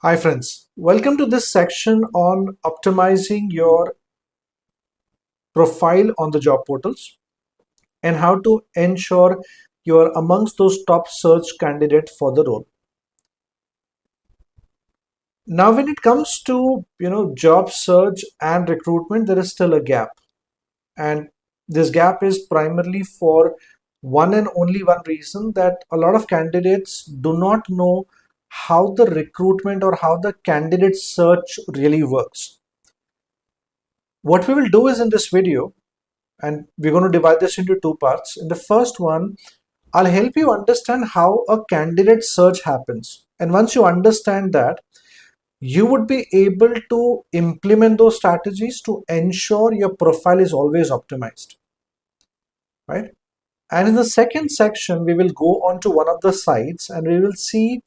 Hi friends, welcome to this section on optimizing your profile on the job portals and how to ensure you're amongst those top search candidates for the role. Now when it comes to job search and recruitment, there is still a gap, and this gap is primarily for one and only one reason, that a lot of candidates do not know how the recruitment or how the candidate search really works. What we will do is, in this video, and we're going to divide this into two parts. In the first one, I'll help you understand how a candidate search happens. And once you understand that, you would be able to implement those strategies to ensure your profile is always optimized, right? And in the second section, we will go on to one of the sites and we will see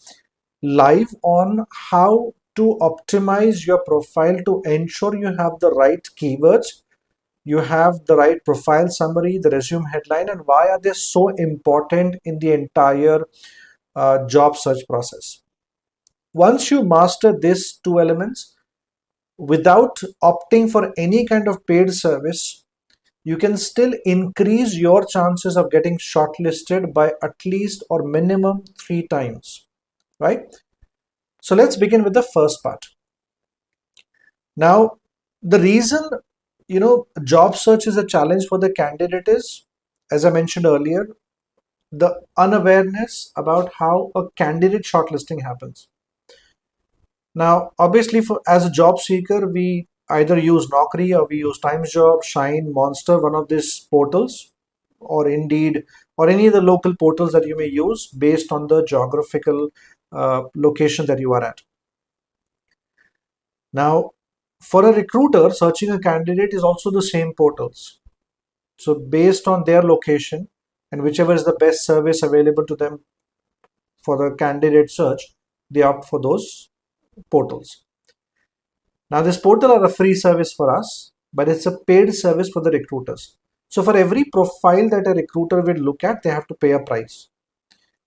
live on how to optimize your profile to ensure you have the right keywords, you have the right profile summary, the resume headline, and why are they so important in the entire job search process. Once you master these two elements without opting for any kind of paid service, you can still increase your chances of getting shortlisted by at least or minimum 3 times, right? So let's begin with the first part. Now, the reason job search is a challenge for the candidate is, as I mentioned earlier, the unawareness about how a candidate shortlisting happens. Now, obviously, for as a job seeker, we either use Naukri or we use TimesJob, Shine, Monster, one of these portals, or Indeed, or any of the local portals that you may use based on the geographical location that you are at. Now, for a recruiter, searching a candidate is also the same portals. So based on their location and whichever is the best service available to them for the candidate search, they opt for those portals. Now this portal are a free service for us, but it's a paid service for the recruiters. So for every profile that a recruiter will look at, they have to pay a price.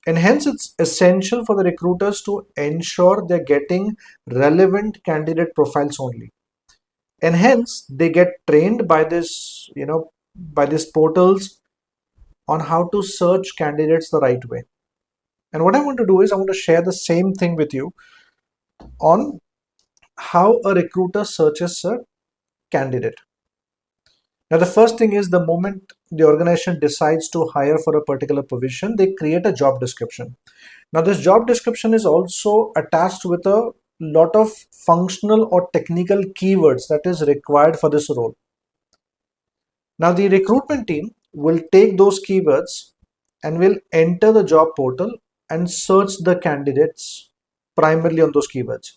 And hence it's essential for the recruiters to ensure they're getting relevant candidate profiles only. And hence they get trained by these portals on how to search candidates the right way. And what I want to do is I want to share the same thing with you on how a recruiter searches a candidate. Now, the first thing is, the moment the organization decides to hire for a particular position, they create a job description. Now, this job description is also attached with a lot of functional or technical keywords that is required for this role. Now, the recruitment team will take those keywords and will enter the job portal and search the candidates primarily on those keywords.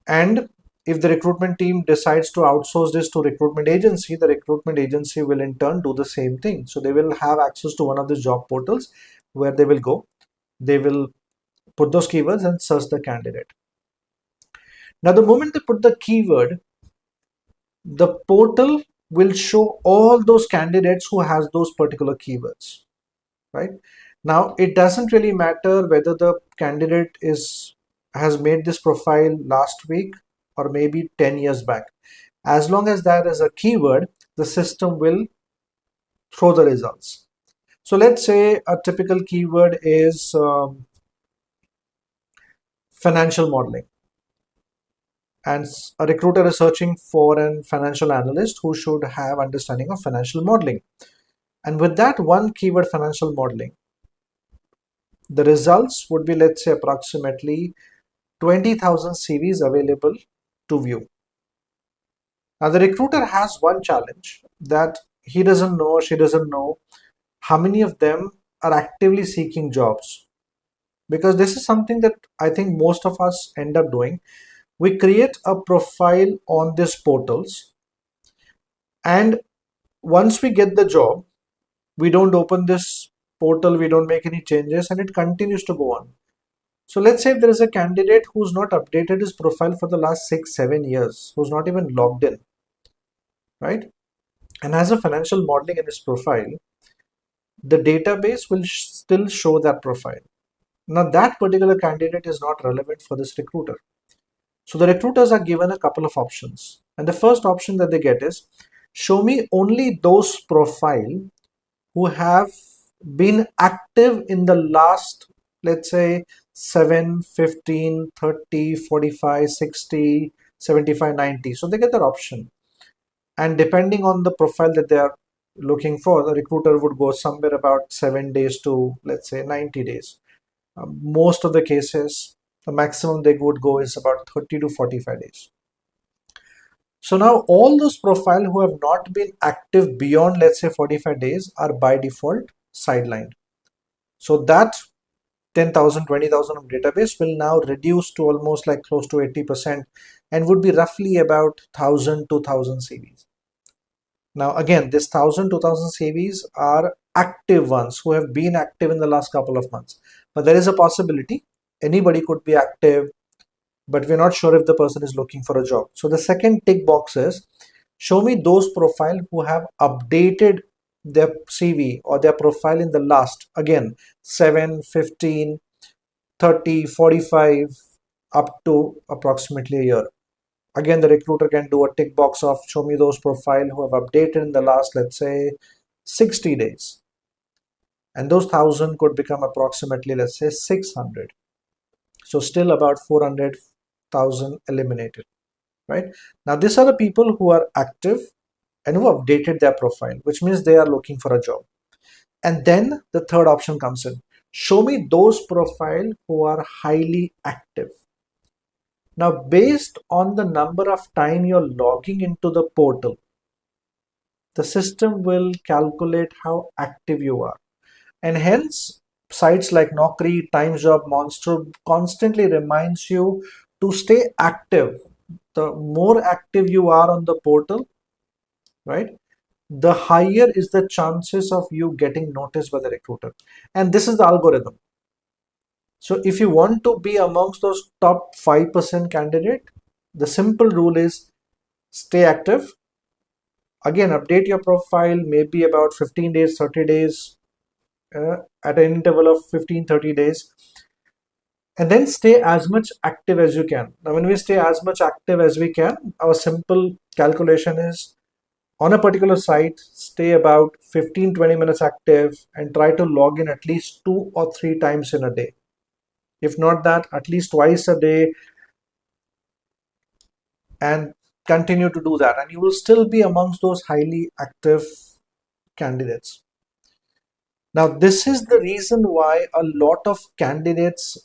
And if the recruitment team decides to outsource this to recruitment agency, the recruitment agency will in turn do the same thing. So they will have access to one of these job portals where they will go. They will put those keywords and search the candidate. Now, the moment they put the keyword, the portal will show all those candidates who has those particular keywords, right? Now, it doesn't really matter whether the candidate has made this profile last week or maybe 10 years back. As long as that is a keyword, the system will throw the results. So let's say a typical keyword is financial modeling, and a recruiter is searching for an financial analyst who should have understanding of financial modeling. And with that one keyword, financial modeling, the results would be, let's say, approximately 20,000 CVs available to view. Now, the recruiter has one challenge, that he doesn't know or she doesn't know how many of them are actively seeking jobs. Because this is something that I think most of us end up doing. We create a profile on these portals, and once we get the job, we don't open this portal, we don't make any changes, and it continues to go on. So let's say if there is a candidate who's not updated his profile for the last 6-7 years, who's not even logged in, right, and has a financial modeling in his profile, the database will still show that profile. Now that particular candidate is not relevant for this recruiter. So the recruiters are given a couple of options. And the first option that they get is, show me only those profile who have been active in the last, let's say, 7, 15, 30, 45, 60, 75, 90. So they get that option. And depending on the profile that they are looking for, the recruiter would go somewhere about 7 days to, let's say, 90 days. Most of the cases, the maximum they would go is about 30 to 45 days. So now all those profiles who have not been active beyond, let's say, 45 days are by default sidelined. So that 10,000, 20,000 of database will now reduce to almost like close to 80% and would be roughly about 1,000, 2,000 CVs. Now again, this 1,000, 2,000 CVs are active ones who have been active in the last couple of months. But there is a possibility anybody could be active, but we're not sure if the person is looking for a job. So the second tick box is, show me those profile who have updated their CV or their profile in the last, again, 7, 15, 30, 45, up to approximately a year. Again, the recruiter can do a tick box of, show me those profile who have updated in the last, let's say, 60 days. And those 1,000 could become approximately, let's say, 600. So still about 400,000 eliminated, right? Now, these are the people who are active and who updated their profile, which means they are looking for a job. And then the third option comes in. Show me those profile who are highly active. Now, based on the number of time you're logging into the portal, the system will calculate how active you are. And hence, sites like Naukri, TimesJob, Monster constantly reminds you to stay active. The more active you are on the portal, right, the higher is the chances of you getting noticed by the recruiter. And this is the algorithm. So if you want to be amongst those top 5% candidate, the simple rule is stay active. Again, update your profile maybe about 15 days, 30 days, at an interval of 15, 30 days. And then stay as much active as you can. Now, when we stay as much active as we can, our simple calculation is, on a particular site, stay about 15-20 minutes active and try to log in at least 2 or 3 times in a day. If not that, at least twice a day, and continue to do that. And you will still be amongst those highly active candidates. Now, this is the reason why a lot of candidates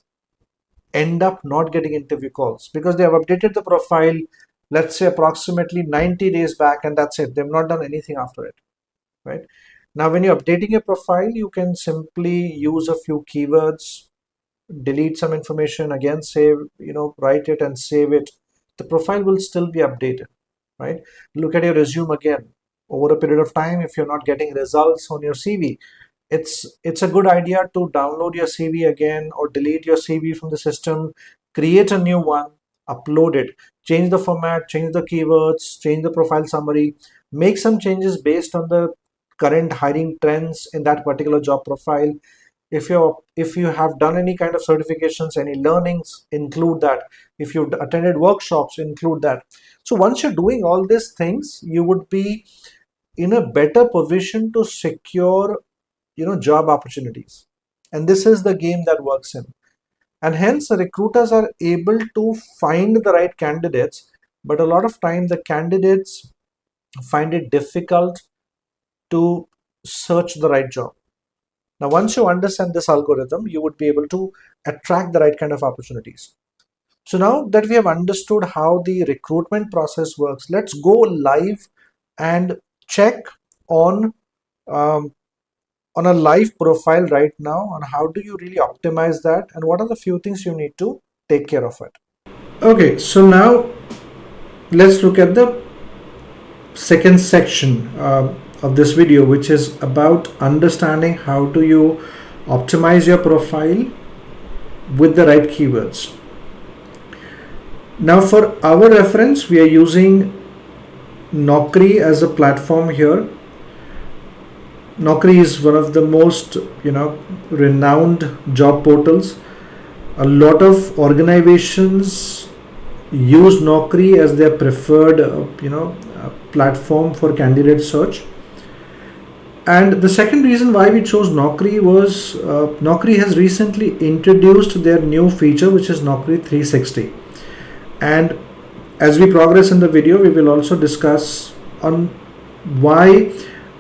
end up not getting interview calls, because they have updated the profile, let's say approximately 90 days back, and that's it. They've not done anything after it, right? Now, when you're updating a profile, you can simply use a few keywords, delete some information, again, save, write it and save it. The profile will still be updated, right? Look at your resume again. Over a period of time, if you're not getting results on your CV, it's a good idea to download your CV again or delete your CV from the system, create a new one, upload it, change the format, change the keywords, change the profile summary, make some changes based on the current hiring trends in that particular job profile. If you have done any kind of certifications, any learnings, include that. If you've attended workshops, include that. So once you're doing all these things, you would be in a better position to secure job opportunities. And this is the game that works in. And hence the recruiters are able to find the right candidates, but a lot of time the candidates find it difficult to search the right job. Now, once you understand this algorithm, you would be able to attract the right kind of opportunities. So now that we have understood how the recruitment process works, let's go live and check on a live profile right now on how do you really optimize that and what are the few things you need to take care of it. Okay, so now let's look at the second section of this video, which is about understanding how do you optimize your profile with the right keywords. Now, for our reference, we are using Naukri as a platform here. Naukri is one of the most renowned job portals. A lot of organizations use Naukri as their preferred platform for candidate search. And the second reason why we chose Naukri was Naukri has recently introduced their new feature, which is Naukri 360. And as we progress in the video, we will also discuss on why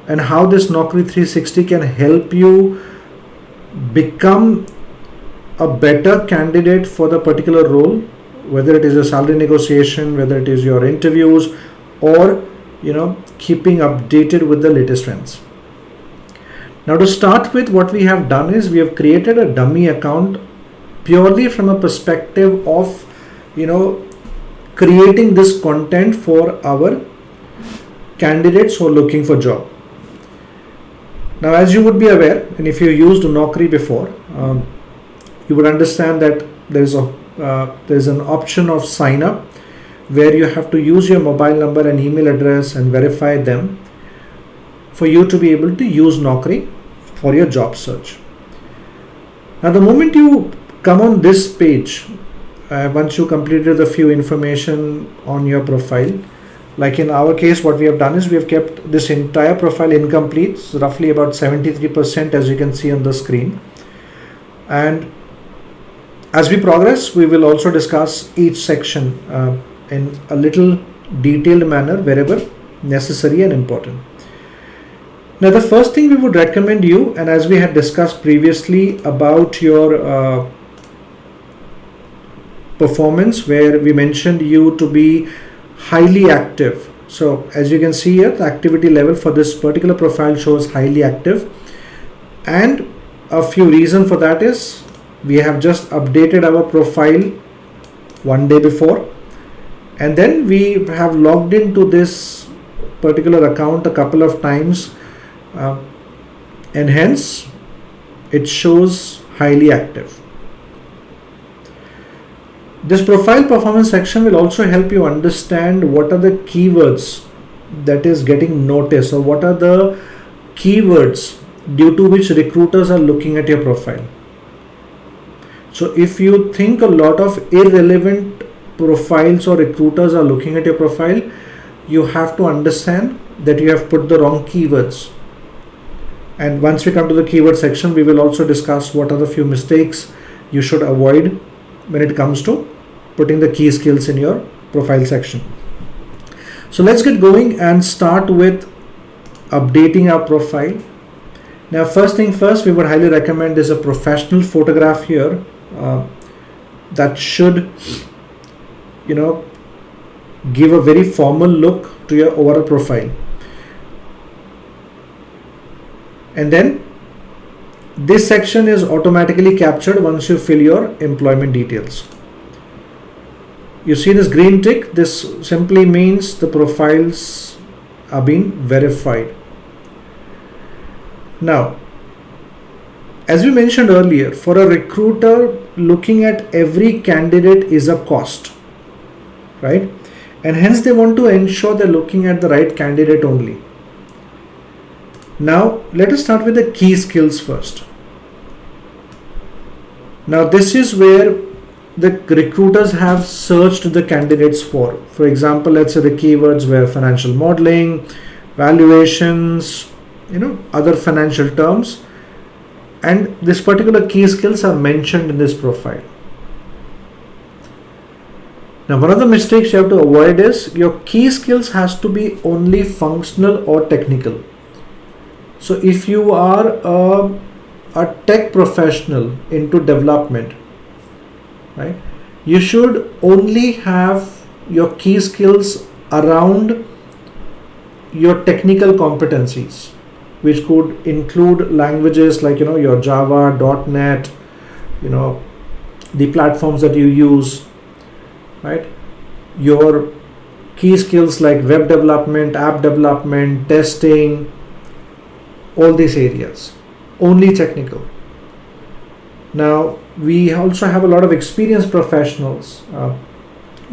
and how this Naukri 360 can help you become a better candidate for the particular role, whether it is a salary negotiation, whether it is your interviews, or keeping updated with the latest trends. Now, to start with, what we have done is we have created a dummy account purely from a perspective of creating this content for our candidates who are looking for job. Now, as you would be aware, and if you used Naukri before, you would understand that there's an option of sign up where you have to use your mobile number and email address and verify them for you to be able to use Naukri for your job search. Now, the moment you come on this page, once you completed a few information on your profile, like in our case, what we have done is we have kept this entire profile incomplete, so roughly about 73%, as you can see on the screen. And as we progress, we will also discuss each section in a little detailed manner wherever necessary and important. Now, the first thing we would recommend you, and as we had discussed previously about your performance, where we mentioned you to be highly active. So as you can see here, the activity level for this particular profile shows highly active, and a few reasons for that is we have just updated our profile one day before, and then we have logged into this particular account a couple of times, and hence it shows highly active. This profile performance section will also help you understand what are the keywords that is getting noticed, or what are the keywords due to which recruiters are looking at your profile. So if you think a lot of irrelevant profiles or recruiters are looking at your profile, you have to understand that you have put the wrong keywords. And once we come to the keyword section, we will also discuss what are the few mistakes you should avoid when it comes to putting the key skills in your profile section. So let's get going and start with updating our profile. Now, first thing first, we would highly recommend is a professional photograph here that should give a very formal look to your overall profile. And then this section is automatically captured once you fill your employment details. You see this green tick, this simply means the profiles are being verified. Now, as we mentioned earlier, for a recruiter, looking at every candidate is a cost, right? And hence they want to ensure they're looking at the right candidate only. Now, let us start with the key skills first. Now, this is where the recruiters have searched the candidates for. For example, let's say the keywords were financial modeling, valuations, other financial terms. And this particular key skills are mentioned in this profile. Now, one of the mistakes you have to avoid is your key skills has to be only functional or technical. So if you are a tech professional into development, right, you should only have your key skills around your technical competencies, which could include languages like your Java, .NET, the platforms that you use, right? Your key skills like web development, app development, testing, all these areas, only technical. Now, we also have a lot of experienced professionals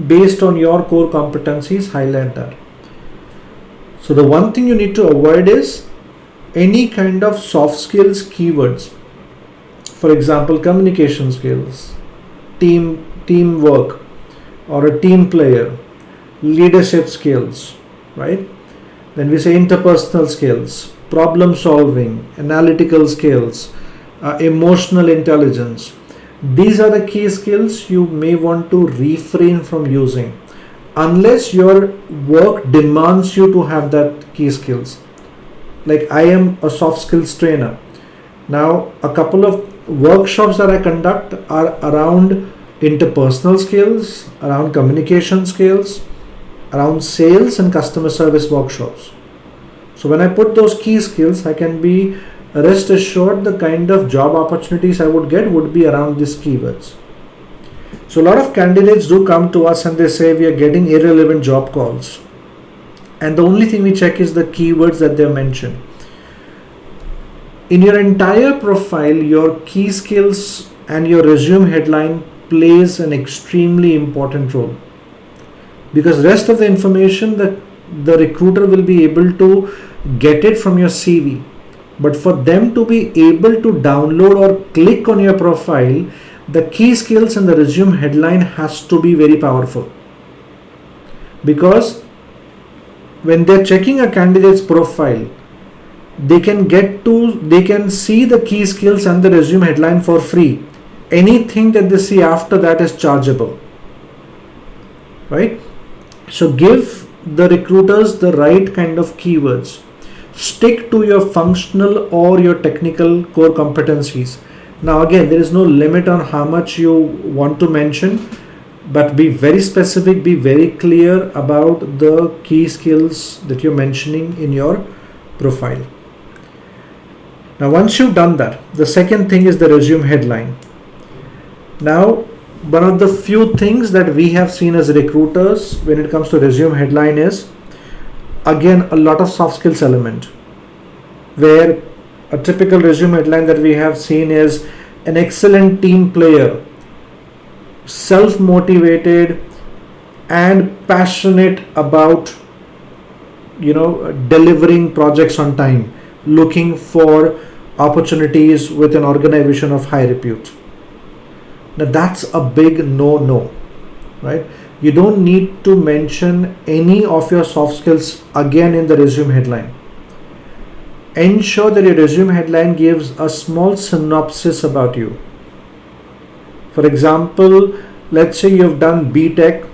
based on your core competencies, highlight that. So the one thing you need to avoid is any kind of soft skills keywords. For example, communication skills, teamwork, or a team player, leadership skills, right? Then we say interpersonal skills, problem solving, analytical skills, emotional intelligence. These are the key skills you may want to refrain from using unless your work demands you to have that key skills. Like I am a soft skills trainer. Now, a couple of workshops that I conduct are around interpersonal skills, around communication skills, around sales and customer service workshops. So when I put those key skills, I can be rest assured the kind of job opportunities I would get would be around these keywords. So a lot of candidates do come to us and they say we are getting irrelevant job calls. And the only thing we check is the keywords that they mention. In your entire profile, your key skills and your resume headline plays an extremely important role. Because rest of the information that the recruiter will be able to get it from your CV. But for them to be able to download or click on your profile, the key skills and the resume headline has to be very powerful. Because when they're checking a candidate's profile, they can see the key skills and the resume headline for free. Anything that they see after that is chargeable, right? So give the recruiters the right kind of keywords. Stick to your functional or your technical core competencies. Now again, there is no limit on how much you want to mention, but be very specific, be very clear about the key skills that you're mentioning in your profile. Now once you've done that, the second thing is the resume headline. Now, one of the few things that we have seen as recruiters when it comes to resume headline is again a lot of soft skills element, where a typical resume headline that we have seen is an excellent team player, self-motivated and passionate about delivering projects on time, looking for opportunities with an organization of high repute. Now that's a big no, right? You don't need to mention any of your soft skills again in the resume headline. Ensure that your resume headline gives a small synopsis about you. For example, let's say you've done BTech,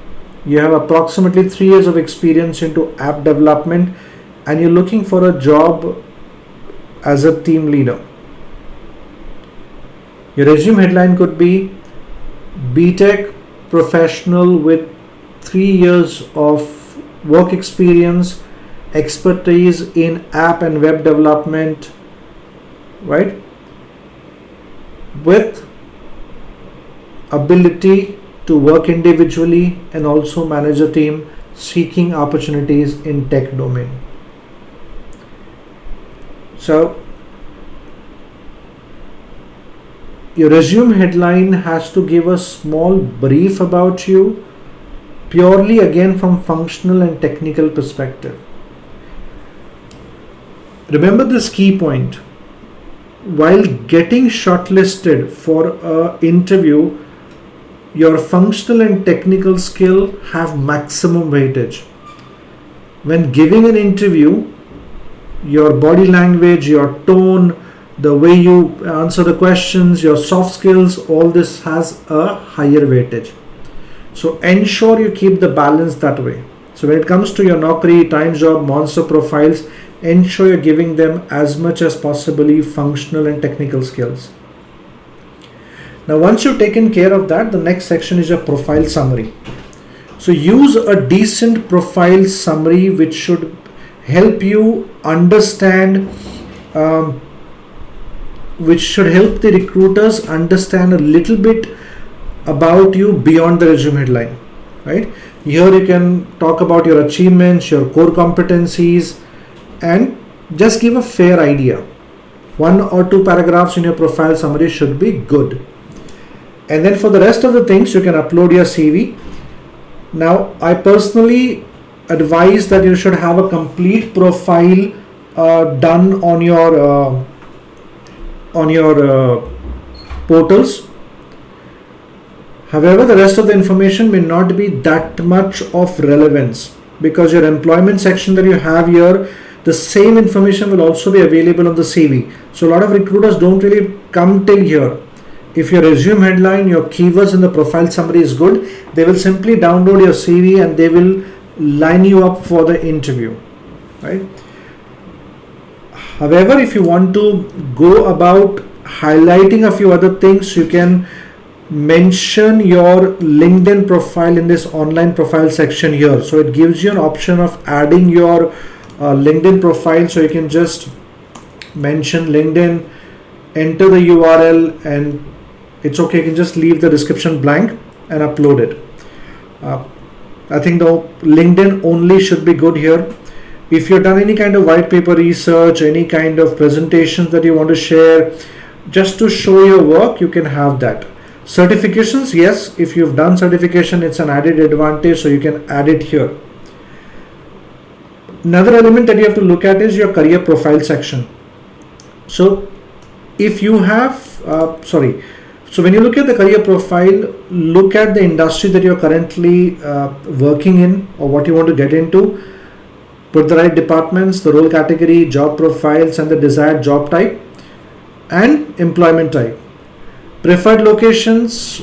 you have approximately 3 years of experience into app development, and you're looking for a job as a team leader. Your resume headline could be BTech professional with 3 years of work experience, expertise in app and web development, right? With ability to work individually and also manage a team, seeking opportunities in tech domain. So your resume headline has to give a small brief about you, purely again from functional and technical perspective. Remember this key point. While getting shortlisted for an interview, your functional and technical skill have maximum weightage. When giving an interview, your body language, your tone, the way you answer the questions, your soft skills, all this has a higher weightage. So ensure you keep the balance that way. So when it comes to your Naukri, Times Job, Monster profiles, ensure you're giving them as much as possibly functional and technical skills. Now once you've taken care of that, the next section is your profile summary. So use a decent profile summary which should help you understand, which should help the recruiters understand a little bit about you beyond the resume headline, right? Here you can talk about your achievements, your core competencies, and just give a fair idea. 1 or 2 paragraphs in your profile summary should be good. And then for the rest of the things, you can upload your CV. Now, I personally advise that you should have a complete profile done on your, on your, portals. However, the rest of the information may not be that much of relevance, because your employment section that you have here, the same information will also be available on the CV. So a lot of recruiters don't really come till here. If your resume headline, your keywords in the profile summary is good, they will simply download your CV and they will line you up for the interview, right? However, if you want to go about highlighting a few other things, you can mention your LinkedIn profile in this online profile section here. So it gives you an option of adding your LinkedIn profile. So you can just mention LinkedIn, enter the URL, and it's okay. You can just leave the description blank and upload it. I think the LinkedIn only should be good here. If you've done any kind of white paper research, any kind of presentations that you want to share, just to show your work, you can have that. Certifications, yes, if you've done certification, it's an added advantage, so you can add it here. Another element that you have to look at is your career profile section. So if you have, so when you look at the career profile, look at the industry that you're currently working in or what you want to get into. Put the right departments, the role category, job profiles, and the desired job type and employment type. Preferred locations,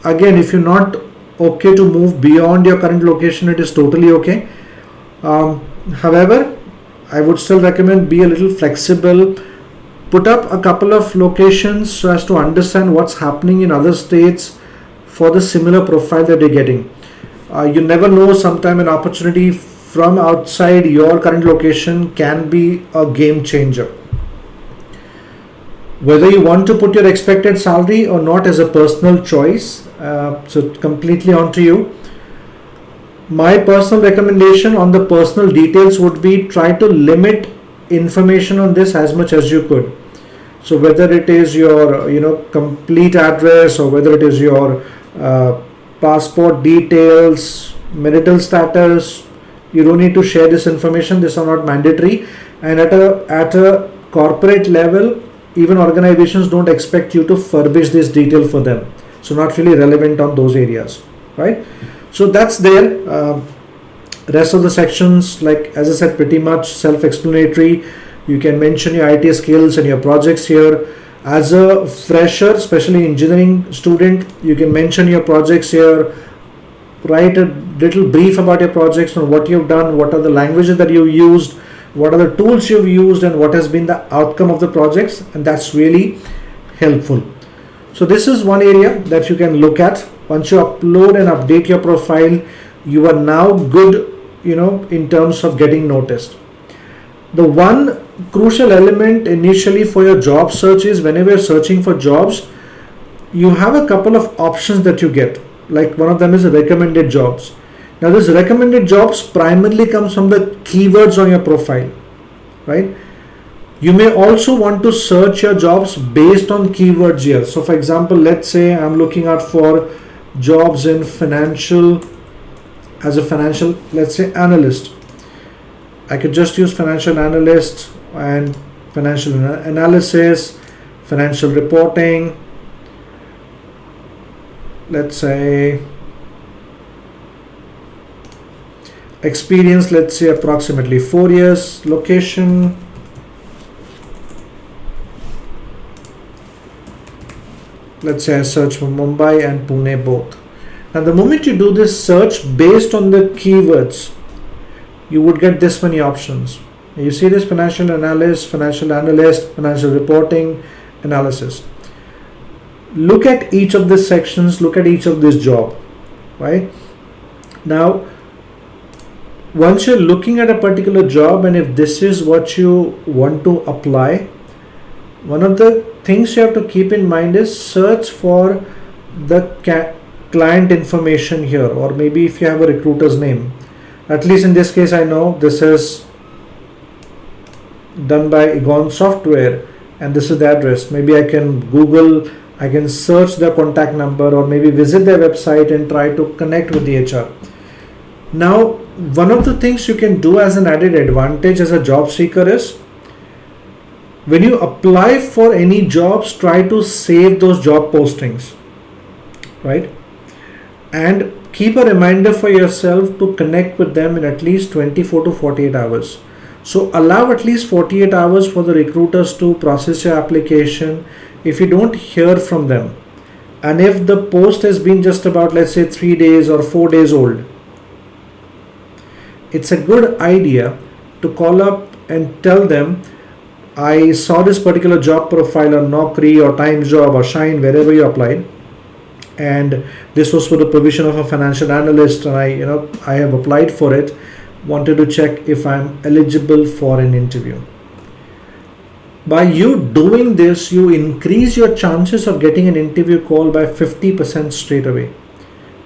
again, if you're not okay to move beyond your current location, it is totally okay. However, I would still recommend be a little flexible. Put up a couple of locations so as to understand what's happening in other states for the similar profile that you're getting. You never know, sometime an opportunity from outside your current location can be a game changer. Whether you want to put your expected salary or not is a personal choice, so completely on to you. My personal recommendation on the personal details would be try to limit information on this as much as you could. So whether it is your complete address or whether it is your passport details, marital status, you don't need to share this information. These are not mandatory, and at a corporate level, even organizations don't expect you to furbish this detail for them, so not really relevant on those areas, right? So that's there. Rest of the sections, like as I said, pretty much self-explanatory. You can mention your IT skills and your projects here. As a fresher, especially engineering student, you can mention your projects here. Write a little brief about your projects, on what you've done, what are the languages that you've used, what are the tools you've used, and what has been the outcome of the projects, and that's really helpful. So this is one area that you can look at. Once you upload and update your profile, you are now good, in terms of getting noticed. The one crucial element initially for your job search is whenever you're searching for jobs, you have a couple of options that you get. Like one of them is recommended jobs. Now this recommended jobs primarily comes from the keywords on your profile, right? You may also want to search your jobs based on keywords here. So for example, let's say I'm looking out for jobs in financial, as a financial, let's say analyst. I could just use financial analyst and financial analysis, financial reporting, let's say experience, let's say approximately 4 years, location, let's say I search for Mumbai and Pune both. Now the moment you do this search based on the keywords, you would get this many options. You see this: financial analyst, financial analyst, financial reporting, analysis. Look at each of these sections, look at each of this job, right? Now, once you're looking at a particular job, and if this is what you want to apply, one of the things you have to keep in mind is search for the client information here, or maybe if you have a recruiter's name. At least in this case, I know this is done by Egon Software and this is the address. Maybe I can Google, I can search their contact number, or maybe visit their website and try to connect with the HR. Now, one of the things you can do as an added advantage as a job seeker is, when you apply for any jobs, try to save those job postings. right? And keep a reminder for yourself to connect with them in at least 24 to 48 hours. So allow at least 48 hours for the recruiters to process your application. If you don't hear from them, and if the post has been just about, let's say, 3 days or 4 days old, it's a good idea to call up and tell them, I saw this particular job profile on Naukri or Times Job or Shine, wherever you applied, and this was for the provision of a financial analyst, and I have applied for it, wanted to check if I'm eligible for an interview. By you doing this, you increase your chances of getting an interview call by 50% straight away.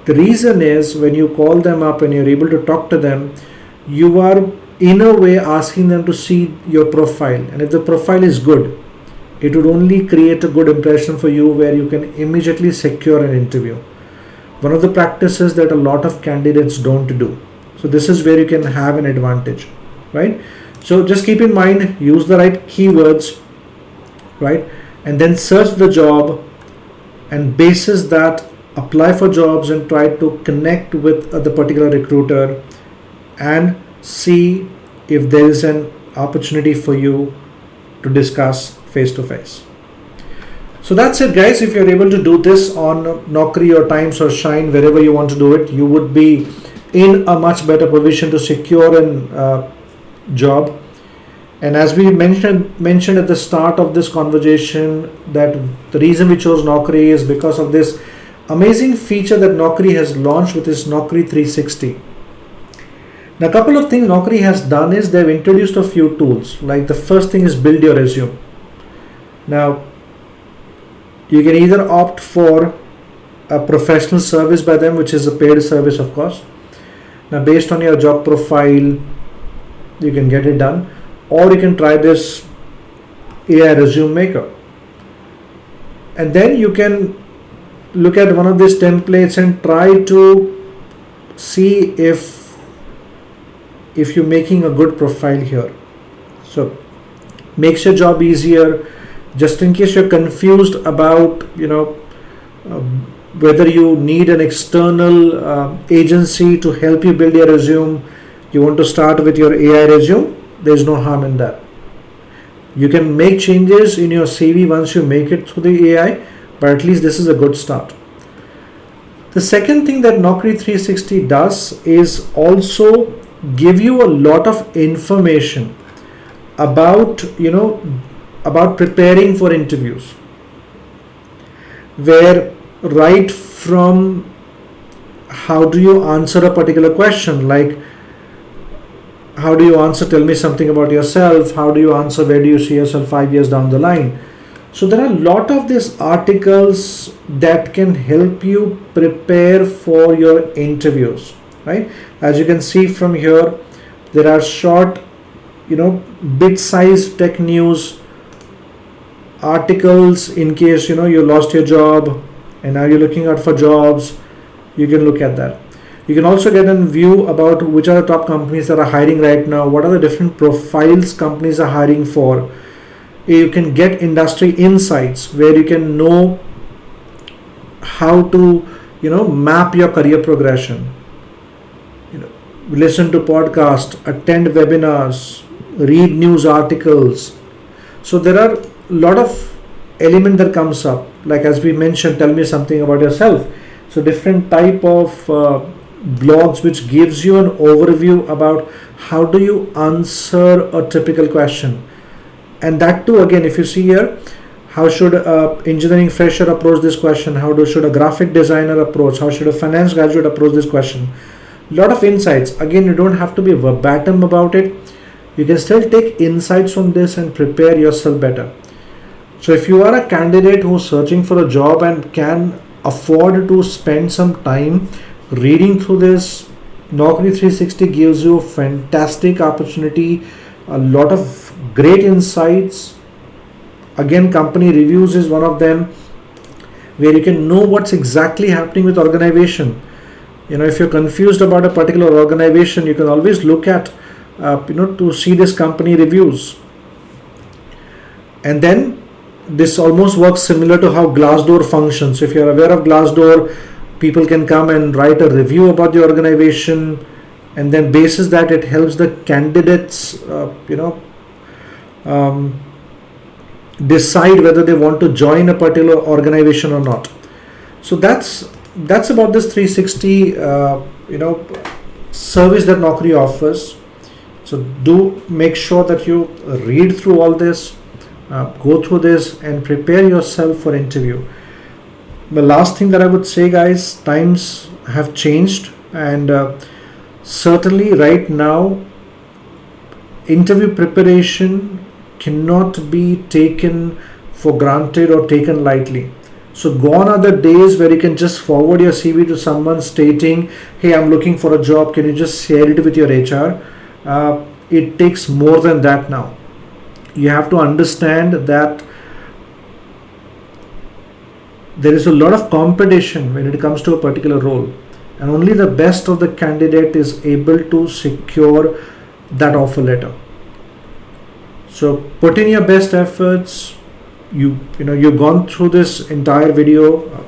The reason is, when you call them up and you're able to talk to them, you are in a way asking them to see your profile, and if the profile is good, it would only create a good impression for you where you can immediately secure an interview. One of the practices that a lot of candidates don't do. So this is where you can have an advantage, right? So just keep in mind, use the right keywords, right? And then search the job, and basis that, apply for jobs and try to connect with the particular recruiter and see if there is an opportunity for you to discuss face to face. So that's it, guys. If you're able to do this on Naukri or Times or Shine, wherever you want to do it, you would be in a much better position to secure a job. And as we mentioned at the start of this conversation, that the reason we chose Naukri is because of this amazing feature that Naukri has launched with this Naukri 360. Now, a couple of things Naukri has done is they've introduced a few tools. Like, the first thing is build your resume. Now, you can either opt for a professional service by them, which is a paid service, of course. Now, based on your job profile, you can get it done, or you can try this AI resume maker. And then you can look at one of these templates and try to see if you're making a good profile here. So makes your job easier. Just in case you're confused about whether you need an external agency to help you build your resume, you want to start with your AI resume, there's no harm in that. You can make changes in your CV once you make it through the AI, but at least this is a good start. The second thing that Naukri 360 does is also give you a lot of information about preparing for interviews, where right from how do you answer a particular question, like how do you answer, tell me something about yourself, how do you answer, where do you see yourself 5 years down the line. So there are a lot of these articles that can help you prepare for your interviews, right? As you can see from here, there are short, bit-sized tech news articles in case you lost your job and now you're looking out for jobs. You can look at that. You can also get a view about which are the top companies that are hiring right now, what are the different profiles companies are hiring for. You can get industry insights where you can know how to map your career progression. Listen to podcasts, attend webinars, read news articles. So there are a lot of element that comes up, like as we mentioned, tell me something about yourself. So different type of blogs which gives you an overview about how do you answer a typical question. And that too, again, if you see here, how should a engineering fresher approach this question, should a graphic designer approach, how should a finance graduate approach this question. Lot of insights. Again, you don't have to be verbatim about it. You can still take insights from this and prepare yourself better. So if you are a candidate who's searching for a job and can afford to spend some time reading through this, Naukri 360 gives you a fantastic opportunity, a lot of great insights. Again, company reviews is one of them, where you can know what's exactly happening with organization. If you're confused about a particular organization, you can always look at to see this company reviews. And then this almost works similar to how Glassdoor functions. If you're aware of Glassdoor, people can come and write a review about the organization, and then basis that it helps the candidates, decide whether they want to join a particular organization or not. So that's about this 360 service that Naukri offers. So do make sure that you read through all this, go through this, and prepare yourself for interview. The last thing that I would say, guys, times have changed, and certainly right now interview preparation cannot be taken for granted or taken lightly. So gone are the days where you can just forward your CV to someone stating, hey, I'm looking for a job, can you just share it with your HR? It takes more than that now. You have to understand that there is a lot of competition when it comes to a particular role, and only the best of the candidate is able to secure that offer letter. So put in your best efforts. You've gone through this entire video,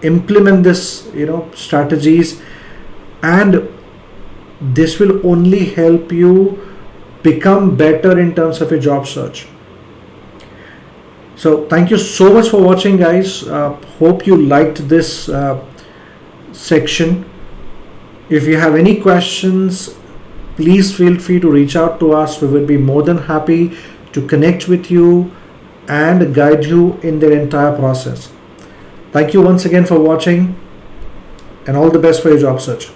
implement this strategies, and this will only help you become better in terms of your job search. So thank you so much for watching, guys. Hope you liked this section. If you have any questions, please feel free to reach out to us. We will be more than happy to connect with you and guide you in the entire process. Thank you once again for watching, and all the best for your job search.